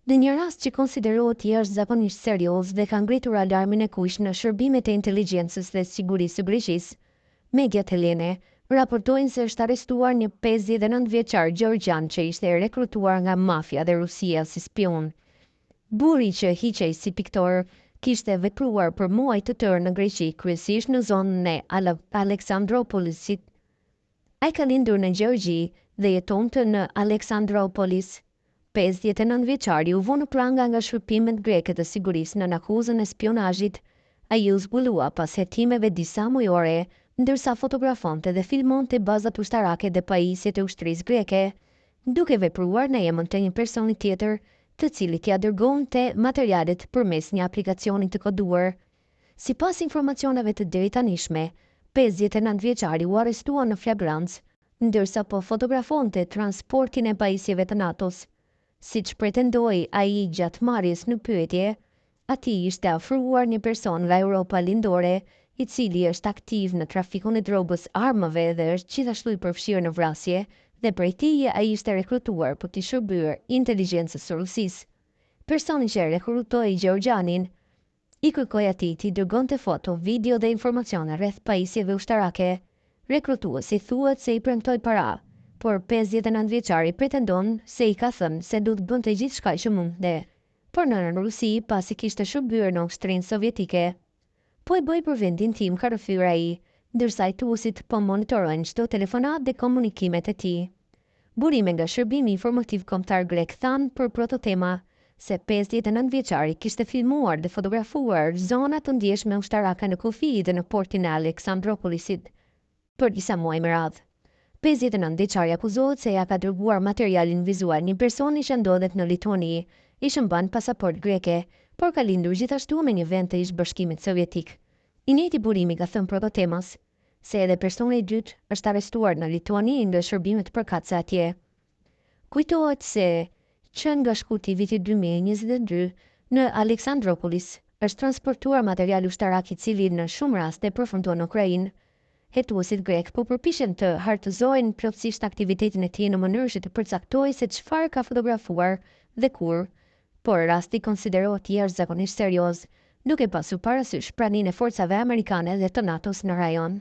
Në një rast që konsiderohet jashtëzakonisht serioz dhe ka ngritur alarmin e kuq në shërbimet e inteligjencës dhe sigurisë së Greqisë, mediat helene raportojnë se është arrestuar një 59 vjeçar Gjeorgjan që ishte rekrutuar nga mafia dhe Rusia si spion. Burri që hiqej si piktor kishte vepruar për muaj të tërë në Greqi, kryesisht në zonën e Aleksandropolisit. Ai ka lindur në Gjeorgji dhe jetonte në Aleksandropolis. 59 vjeçari u vënë pranga nga shërbimet greke të sigurisë në akuzën e spionazhit. Ai u zbulua pas hetimeve disa mujore, ndërsa fotografonte dhe filmonte bazat ushtarake dhe pajisjet e ushtrisë greke, duke vepruar në emër të një personi tjetër, të cilit ja dërgonte materialet përmes një aplikacioni të koduar. Sipas informacioneve të drejtanishme, 59 vjeçari u arrestua në flagrancë, ndërsa po fotografonte transportin e pajisjeve të NATO-s. Siç pretendoi ai gjatë marrjes në pyetje, atij ishte afruar një person nga Europa Lindore, i cili është aktiv në trafikun e drogës, armëve dhe është gjithashtu i përfshirë në vrasje, dhe prej tij ai ishte rekrutuar për të shërbyer inteligjencës së Rusisë. Personi që rekrutoi Gjeorgjanin i kërkoi atij të dërgonte foto, video dhe informacione rreth pajisjeve ushtarake. Rekrutuesi thuhet se i premtoi para, por 59 vjeçari pretendon se i ka thënë se do të bënte gjithçka që mundte, por në Rusi pasi kishte shërbyer në Ushtrinë Sovjetike. Po e bëj për vendin tim, ka rrëfyer ai, ndërsa hetuesit po monitorojnë çdo telefonat dhe komunikimet e tij. Burime nga shërbimi informativ kombëtar grek thanë për Prototema se 59 vjeçari kishte filmuar dhe fotografuar zona të ndjeshme ushtarake në kufi dhe në portin e Aleksandropolisit për disa muaj me radhë. 59 vjeçari akuzohet se ja ka dërguar materialin vizual një personi që ndodhet në Lituani, i shëmban pasaport greke, por ka lindur gjithashtu me një vend të ish-bashkimit sovjetik. I njëjti burimi ka thënë Prototemas se edhe personi i dytë është arrestuar në Lituani nga shërbimet përkatëse atje. Kujtohet se që nga shkuti vitit 2022 në Aleksandropolis është transportuar material ushtarak i cili në shumë raste përfundon në Ukrainë. Hetuesit grek po përpiqen të hartëzojnë plotësisht aktivitetin e tij në mënyrë që të përcaktojë se çfarë ka fotografuar dhe kur, por rasti konsiderohet jashtëzakonisht serioz, duke pasur parasysh praninë e forcave amerikane dhe të NATO-s në rajon.